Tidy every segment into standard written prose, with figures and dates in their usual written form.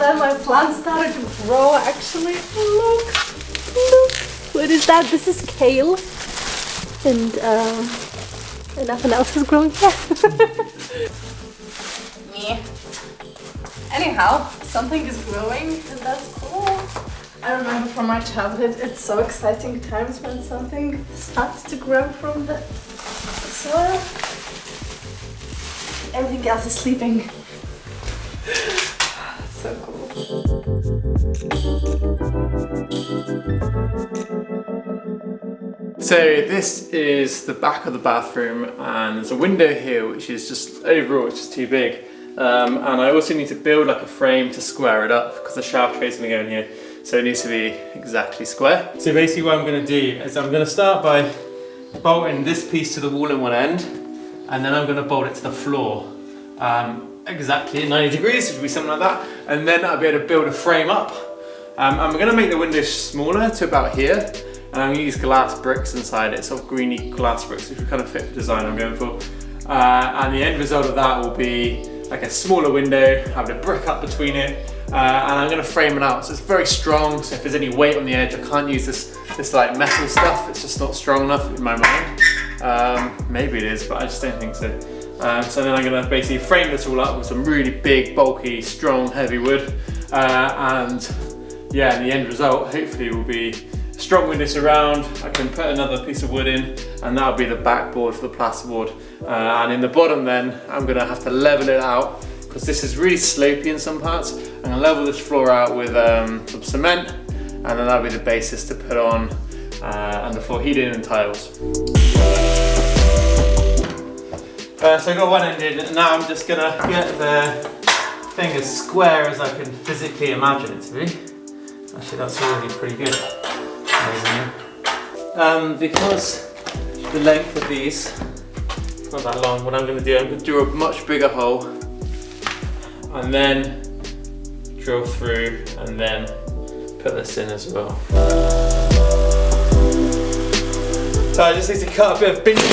then my plant started to grow actually. Look, look. What is that? This is kale. And nothing else is growing here. Me. Anyhow, something is growing and that's cool. I remember from my childhood, it's so exciting times when something starts to grow from the soil. Everything else is sleeping. So cool. So this is the back of the bathroom, and there's a window here which is just overall it's just too big. And I also need to build like a frame to square it up because the shower tray is going to go in here, so it needs to be exactly square. So basically what I'm going to do is I'm going to start by bolting this piece to the wall in one end, and then I'm going to bolt it to the floor exactly at 90 degrees, which would be something like that, and then I'll be able to build a frame up. I'm going to make the window smaller to about here, and I'm going to use glass bricks inside it, sort of greeny glass bricks, which will kind of fit the design I'm going for. And the end result of that will be like a smaller window, having a brick up between it, and I'm going to frame it out so it's very strong, so if there's any weight on the edge I can't use this like metal stuff, it's just not strong enough in my mind. Maybe it is, but I just don't think so. So then I'm going to basically frame this all up with some really big, bulky, strong, heavy wood, and yeah, the end result hopefully will be strong window surround. I can put another piece of wood in, and that'll be the backboard for the plasterboard. And in the bottom then, I'm gonna have to level it out because this is really slopey in some parts. I'm gonna level this floor out with some cement, and then that'll be the basis to put on underfloor heating and tiles. So I've got one end in, and now I'm just gonna get the thing as square as I can physically imagine it to be. Actually, that's already pretty good. Because the length of these is not that long, what I'm going to do, I'm going to do a much bigger hole and then drill through and then put this in as well. So I just need to cut a bit of binding.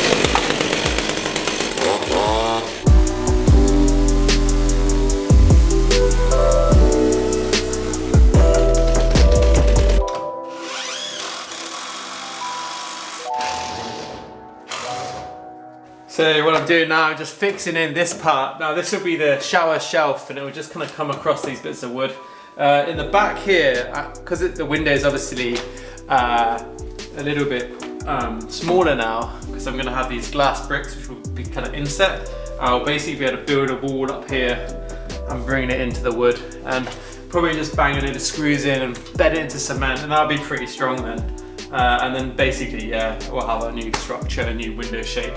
So what I'm doing now, I'm just fixing in this part. Now this will be the shower shelf, and it will just kind of come across these bits of wood. In the back here, because the window is obviously a little bit smaller now, because I'm going to have these glass bricks which will be kind of inset, I'll basically be able to build a wall up here and bring it into the wood, and probably just bang a load of screws in and bed it into cement, and that'll be pretty strong then. And then basically, yeah, we'll have a new structure, a new window shape.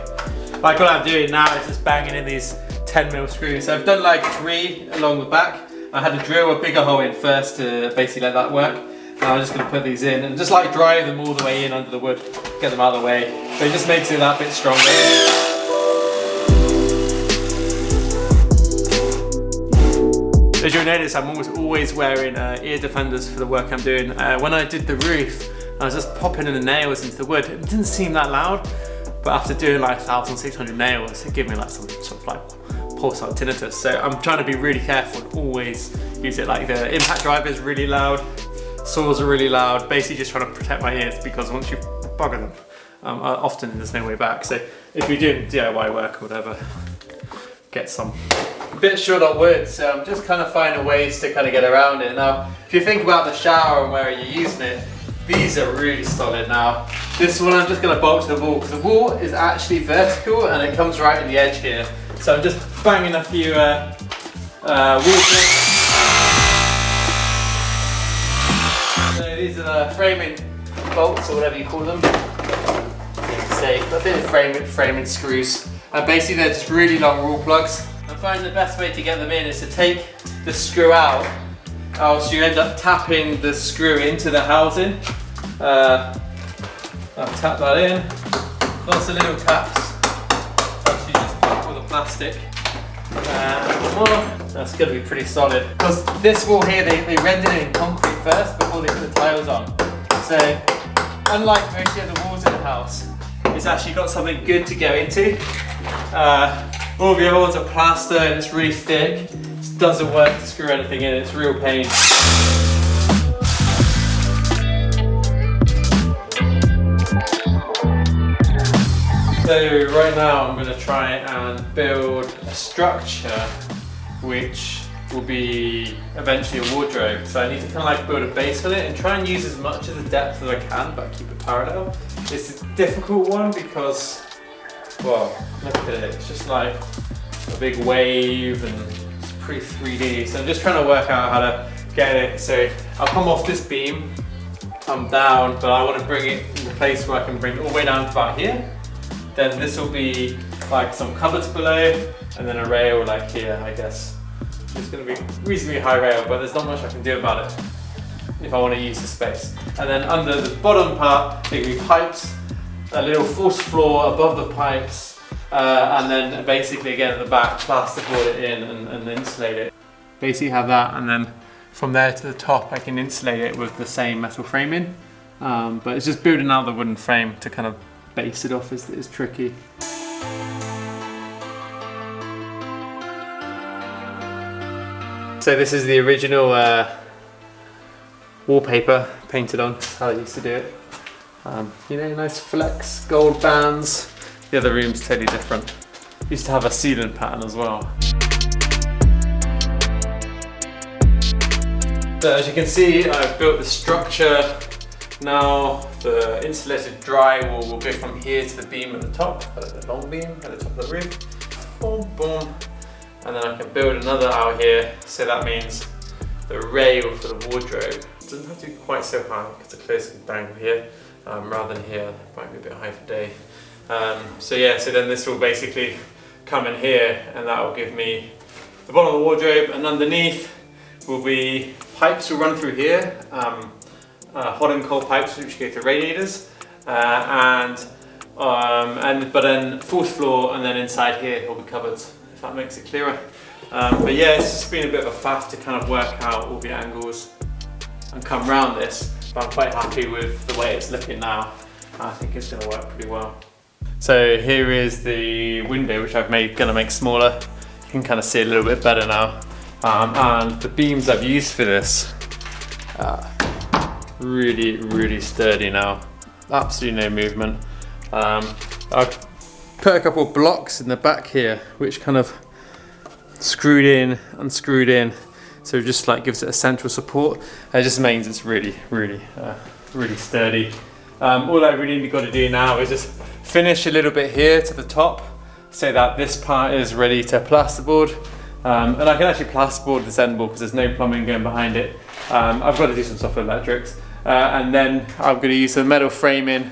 Like what I'm doing now is just banging in these 10mm screws. So I've done like 3 along the back. I had to drill a bigger hole in first to basically let that work. Now I'm just going to put these in and just like drive them all the way in under the wood, get them out of the way. So it just makes it that bit stronger. As you'll notice, I'm always wearing ear defenders for the work I'm doing. When I did the roof, I was just popping in the nails into the wood. It didn't seem that loud, but after doing like 1,600 nails, it gave me like some sort of like pulsar tinnitus. So I'm trying to be really careful and always use it. Like the impact driver is really loud, saws are really loud, basically just trying to protect my ears, because once you bugger them, often there's no way back. So if you're doing DIY work or whatever, get some bit short on wood, so I'm just kind of finding ways to kind of get around it. Now, if you think about the shower and where you're using it, these are really solid now. This one I'm just going to bolt to the wall, because the wall is actually vertical and it comes right in the edge here. So I'm just banging a few wall bricks. So these are the framing bolts, or whatever you call them. Safe. I think they're framing screws. And basically they're just really long rule plugs. I find the best way to get them in is to take the screw out, else you end up tapping the screw into the housing. I'll tap that in. Lots of little taps. Actually just pop with the plastic. That's going to be pretty solid. Because this wall here, they rendered it in concrete first before they put the tiles on. So unlike most of the walls in the house, it's actually got something good to go into. All the other ones are plaster and it's really thick. just doesn't work to screw anything in, it's a real pain. So right now I'm going to try and build a structure which will be eventually a wardrobe. So I need to kind of like build a base on it and try and use as much of the depth as I can, but keep it parallel. It's a difficult one because, well, look at it, it's just like a big wave and it's pretty 3D. So I'm just trying to work out how to get it. So I'll come off this beam, come down, but I want to bring it in a place where I can bring it all the way down to about here. Then this will be like some cupboards below and then a rail like here, I guess. It's going to be reasonably high rail, but there's not much I can do about it if I want to use the space. And then under the bottom part, there will be pipes, a little false floor above the pipes, and then basically again at the back, plasterboard it in and insulate it. Basically have that, and then from there to the top, I can insulate it with the same metal framing. But it's just building out the wooden frame to kind of base it off is tricky. So this is the original wallpaper painted on. That's how I used to do it. You know, nice flex gold bands. The other room's totally different. Used to have a ceiling pattern as well. So as you can see, I've built the structure. Now the insulated drywall will go from here to the beam at the top, the long beam at the top of the roof. Boom, boom. And then I can build another out here, so that means the rail for the wardrobe doesn't have to be quite so high because the clothes can dangle here rather than here. It might be a bit high for day. So yeah, so then this will basically come in here and that will give me the bottom of the wardrobe, and underneath will be pipes will run through here, hot and cold pipes which go to radiators, but then fourth floor, and then inside here will be cupboards. If that makes it clearer. But yeah, it's just been a bit of a faff to kind of work out all the angles and come around this, but I'm quite happy with the way it's looking now. I think it's going to work pretty well. So here is the window which I've gonna make smaller. You can kind of see it a little bit better now. And the beams I've used for this are really, really sturdy now. Absolutely no movement. I've put a couple of blocks in the back here which kind of screwed in, unscrewed in, so it just like gives it a central support. It just means it's really sturdy. All I really got to do now is just finish a little bit here to the top so that this part is ready to plasterboard. And I can actually plasterboard this end wall because there's no plumbing going behind it. I've got to do some soft electrics. And then I'm going to use some metal framing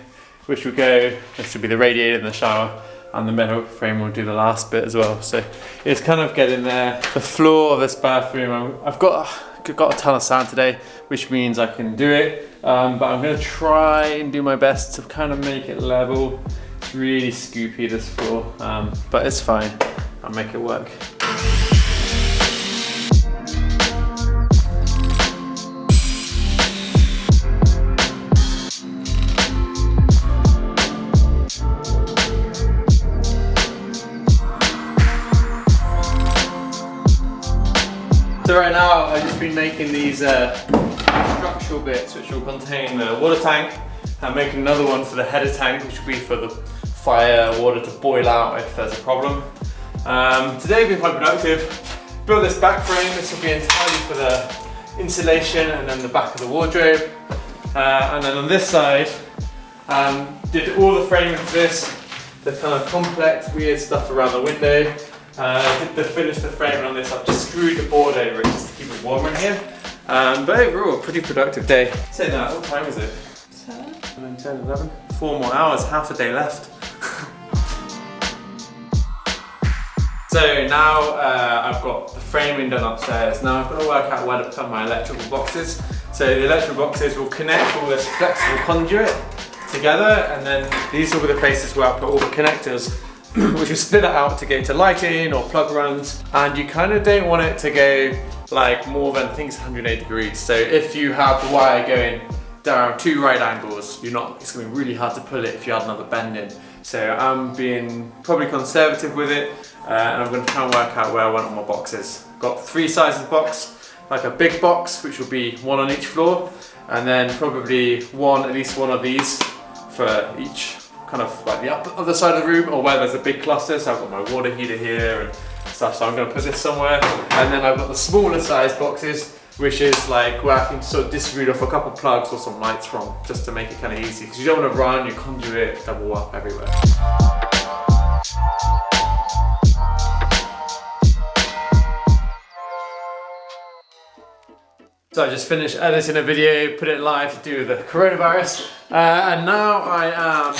which will go, this should be the radiator in the shower, and the metal frame will do the last bit as well. So it's kind of getting there. The floor of this bathroom, I've got a ton of sand today, which means I can do it. But I'm going to try and do my best to kind of make it level. It's really scoopy, this floor, but it's fine. I'll make it work. So right now I've just been making these structural bits which will contain the water tank. I'm making another one for the header tank which will be for the fire water to boil out if there's a problem. Today I've been quite productive. Built this back frame, this will be entirely for the insulation, and then the back of the wardrobe. And then on this side, did all the framing for this, the kind of complex weird stuff around the window. Finish the framing on this. I've just screwed the board over it just to keep it warmer in here. But overall, a pretty productive day. Say that, what time is it? 7? 9, 10, 11. 4 more hours, half a day left. So now I've got the framing done upstairs. Now I've got to work out where to put my electrical boxes. So the electrical boxes will connect all this flexible conduit together, and then these will be the places where I put all the connectors, which will split it out to go to lighting or plug runs. And you kind of don't want it to go like more than, I think it's 180 degrees. So if you have the wire going down 2 right angles, it's going to be really hard to pull it if you add another bend in. So I'm being probably conservative with it, and I'm going to try and work out where I want all my boxes. got 3 sizes of box, like a big box, which will be 1 on each floor, and then probably at least one of these for each kind of like the other side of the room, or where there's a big cluster. So I've got my water heater here and stuff, so I'm going to put this somewhere. And then I've got the smaller size boxes, which is like where I can sort of distribute off a couple plugs or some lights from, just to make it kind of easy, because you don't want to run your conduit double up everywhere. So I just finished editing a video, put it live to do with the coronavirus, and now I am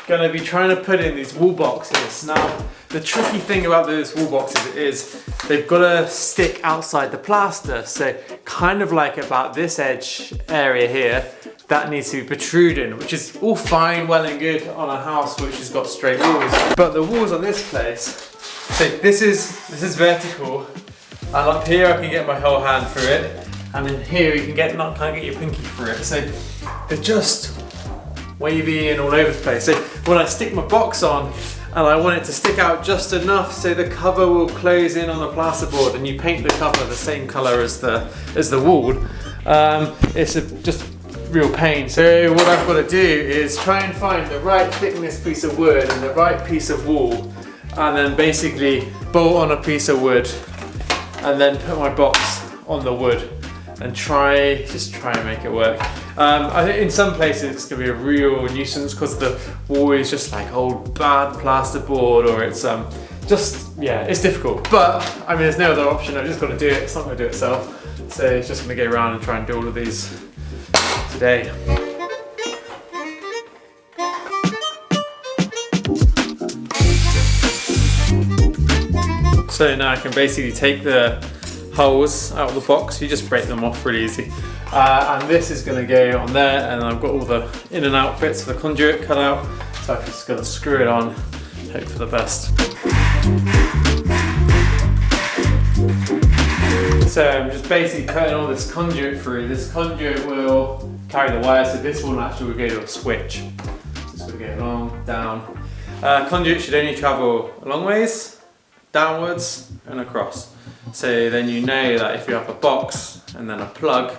going to be trying to put in these wall boxes. Now, the tricky thing about those wall boxes is they've got to stick outside the plaster, so kind of like about this edge area here, that needs to be protruding, which is all fine, well and good on a house which has got straight walls. But the walls on this place, so this is vertical, and up here I can get my whole hand through it, and in here you can't get your pinky through it. So they're just wavy and all over the place. So when I stick my box on, and I want it to stick out just enough so the cover will close in on the plasterboard, and you paint the cover the same color as the wall, it's just real pain. So what I've got to do is try and find the right thickness piece of wood and the right piece of wall, and then basically bolt on a piece of wood and then put my box on the wood and just try and make it work. I think in some places it's going to be a real nuisance because the wall is just like old bad plasterboard, or it's it's difficult. But I mean, there's no other option. I've just got to do it. It's not going to do itself. So it's just going to go around and try and do all of these today. So now I can basically take the holes out of the box. You just break them off really easy. And this is going to go on there, and I've got all the in and out bits for the conduit cut out. So I'm just going to screw it on, hope for the best. So I'm just basically putting all this conduit through. This conduit will carry the wire, so this one actually will go to a switch. So it's going to go along, down. Conduit should only travel a long ways, downwards and across. So then you know that if you have a box and then a plug,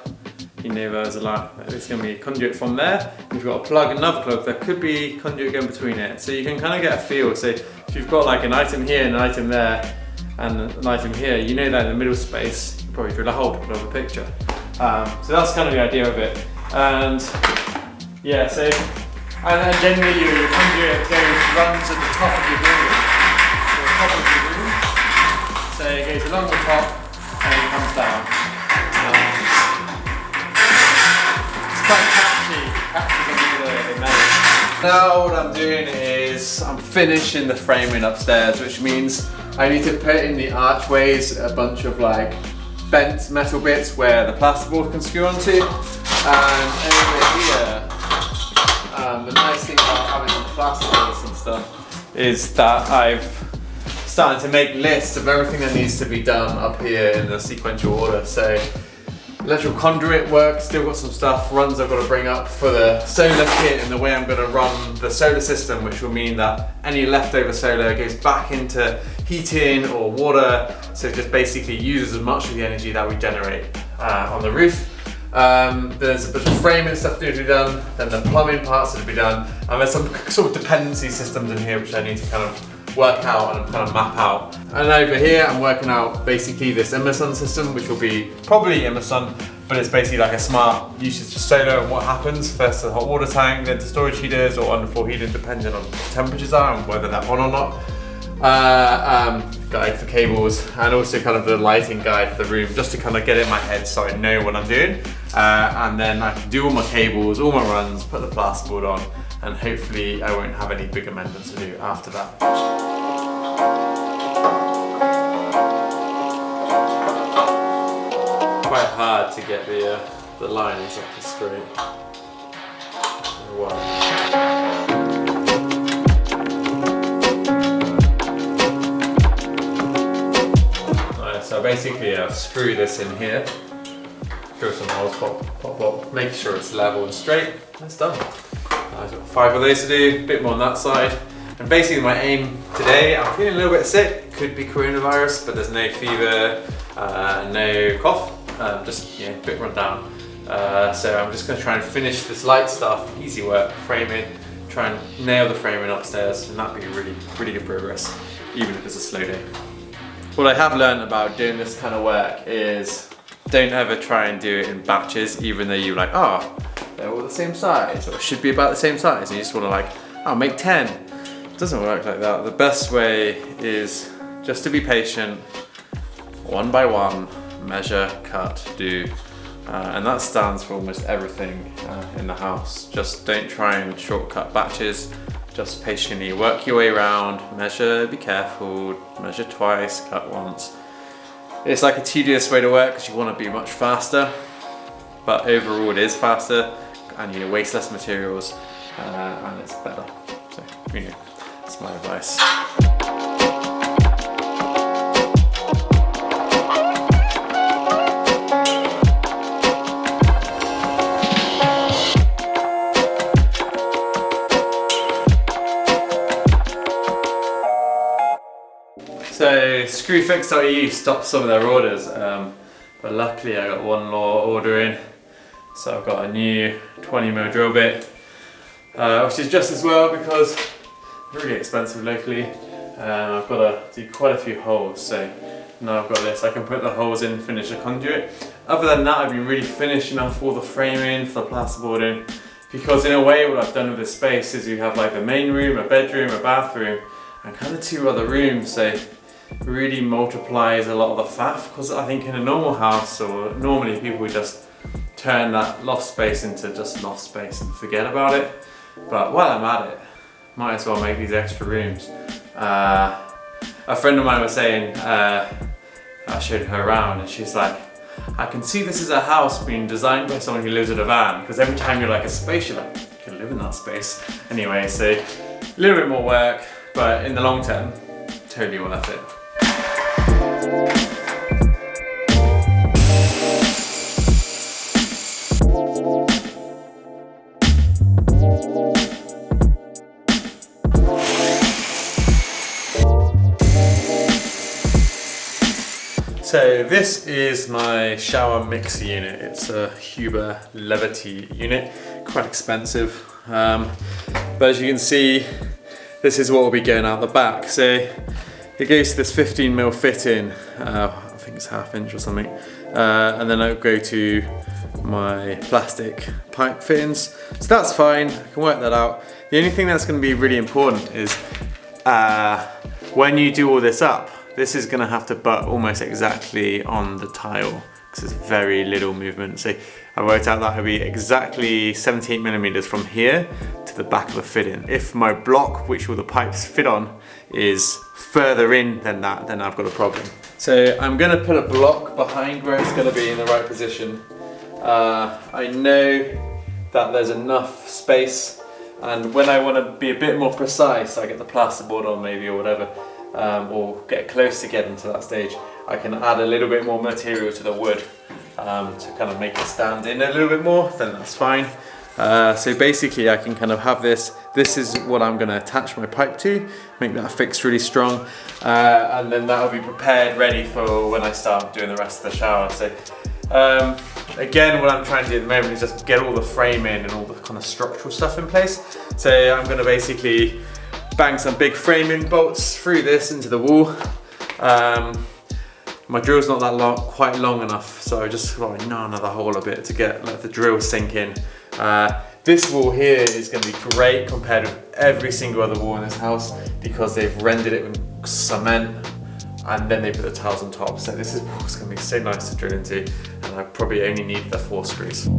you know there's going to be a conduit from there. If you've got a plug and another plug, there could be conduit going between it. So you can kind of get a feel. So if you've got like an item here and an item there and an item here, you know that in the middle space, you probably drill a hole to put on the picture. So that's kind of the idea of it. And yeah, so and generally your conduit runs at the top of your building. So the top of your room. So it goes along the top and it comes down. It's quite catchy on the melody. Now what I'm doing is I'm finishing the framing upstairs, which means I need to put in the archways a bunch of like bent metal bits where the plasterboard can screw onto. And over here, the nice thing about having the plasterboards and stuff is that I've started to make lists of everything that needs to be done up here in the sequential order. So electrical conduit work, still got some stuff, runs I've got to bring up for the solar kit and the way I'm going to run the solar system, which will mean that any leftover solar goes back into heating or water, so it just basically uses as much of the energy that we generate on the roof. There's a bunch of framing stuff to be done, then the plumbing parts to be done, and there's some sort of dependency systems in here which I need to kind of work out and kind of map out. And over here I'm working out basically this Emerson system, which will be probably Emerson, but it's basically like a smart usage of solar and what happens first to the hot water tank, then to storage heaters or underfloor heating, depending on what the temperatures are and whether they're on or not. Guide for cables, and also kind of the lighting guide for the room, just to kind of get it in my head so I know what I'm doing. And then I can do all my cables, all my runs, put the plasterboard on, and hopefully I won't have any big amendments to do after that. Quite hard to get the lines up the screen. So basically I'll screw this in here, drill some holes, pop, make sure it's level and straight, and it's done. I've got 5 of those to do, a bit more on that side. And basically my aim today, I'm feeling a little bit sick, could be coronavirus, but there's no fever, no cough, just a bit run down. So I'm just going to try and finish this light stuff, easy work, framing, try and nail the framing upstairs, and that'd be really good progress, even if it's a slow day. What I have learned about doing this kind of work is don't ever try and do it in batches, even though you're like, oh, they're all the same size, or should be about the same size, and you just want to like, oh, make 10. It doesn't work like that. The best way is just to be patient, one by one, measure, cut, do. And that stands for almost everything in the house. Just don't try and shortcut batches. Just patiently work your way around, measure, be careful, measure twice, cut once. It's like a tedious way to work because you want to be much faster, but overall it is faster and you waste less materials and it's better. So, that's my advice. So Screwfix.eu stopped some of their orders, but luckily I got one more order in. So I've got a new 20mm drill bit, which is just as well because they're really expensive locally. I've got to do quite a few holes, so now I've got this, I can put the holes in, finish the conduit. Other than that, I've been really finishing off all the framing for the plasterboarding, because in a way what I've done with this space is you have like the main room, a bedroom, a bathroom, and kind of 2 other rooms, so really multiplies a lot of the faff, because I think in a normal house, or normally people would just turn that loft space into just loft space and forget about it. But while I'm at it, might as well make these extra rooms. A friend of mine was saying, I showed her around and she's like, I can see this is a house being designed by someone who lives in a van, because every time you're like a space, you're like, you can live in that space. Anyway, so a little bit more work, but in the long term, totally worth it. So this is my shower mixer unit. It's a Huber Levity unit, quite expensive. But as you can see, this is what will be going out the back. So it goes to this 15mm fitting, I think it's 1/2 inch or something. And then I'll go to my plastic pipe fittings. So that's fine, I can work that out. The only thing that's gonna be really important is when you do all this up, this is gonna have to butt almost exactly on the tile because there's very little movement. So I worked out that would be exactly 78mm from here to the back of the fitting. If my block, which all the pipes fit on, is further in than that, then I've got a problem. So I'm gonna put a block behind where it's gonna be in the right position. I know that there's enough space, and when I wanna be a bit more precise, I get the plasterboard on maybe or whatever, or get close to getting to that stage, I can add a little bit more material to the wood to kind of make it stand in a little bit more, then that's fine. So basically I can kind of have this is what I'm going to attach my pipe to, make that fixed really strong, and then that will be prepared, ready for when I start doing the rest of the shower. So again, what I'm trying to do at the moment is just get all the framing and all the kind of structural stuff in place. So I'm going to basically bang some big framing bolts through this into the wall. My drill's not that long, quite long enough, so I just gnaw another hole a bit to let the drill sink in. This wall here is going to be great compared with every single other wall in this house because they've rendered it with cement and then they put the tiles on top. So this is going to be so nice to drill into, and I probably only need the 4 screws.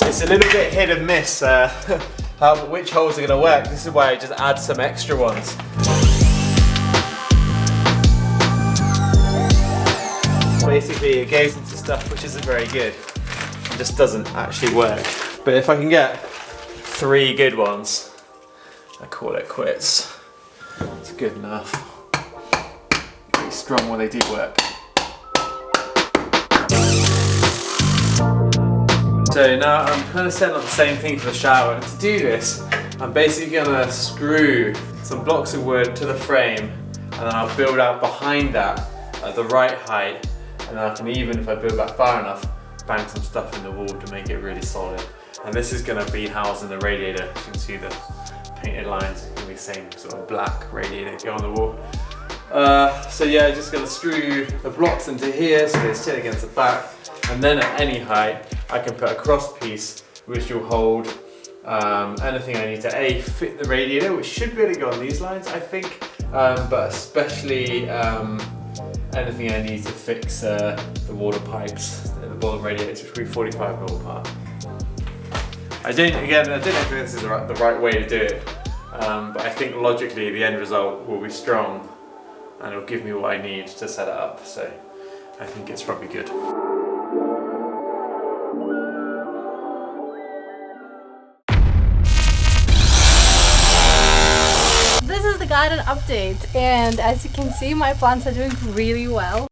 It's a little bit hit and miss which holes are going to work. This is why I just add some extra ones. Basically it goes into stuff which isn't very good and just doesn't actually work. But if I can get 3 good ones, I call it quits. It's good enough. Pretty strong when they do work. So now I'm kind of setting up the same thing for the shower. And to do this, I'm basically going to screw some blocks of wood to the frame, and then I'll build out behind that at the right height, and then I can, even if I build that far enough, bang some stuff in the wall to make it really solid. And this is going to be housed in the radiator. You can see the painted lines, it's going to be the same sort of black radiator go on the wall. So yeah, just going to screw the blocks into here so they sit against the back, and then at any height I can put a cross piece which will hold anything I need to fit the radiator, which should be able to go on these lines I think, but especially anything I need to fix the water pipes at the bottom radiators, which will be 45mm apart. I don't know if this is the right way to do it, but I think logically the end result will be strong and it'll give me what I need to set it up, so I think it's probably good. This is the garden update, and as you can see, my plants are doing really well.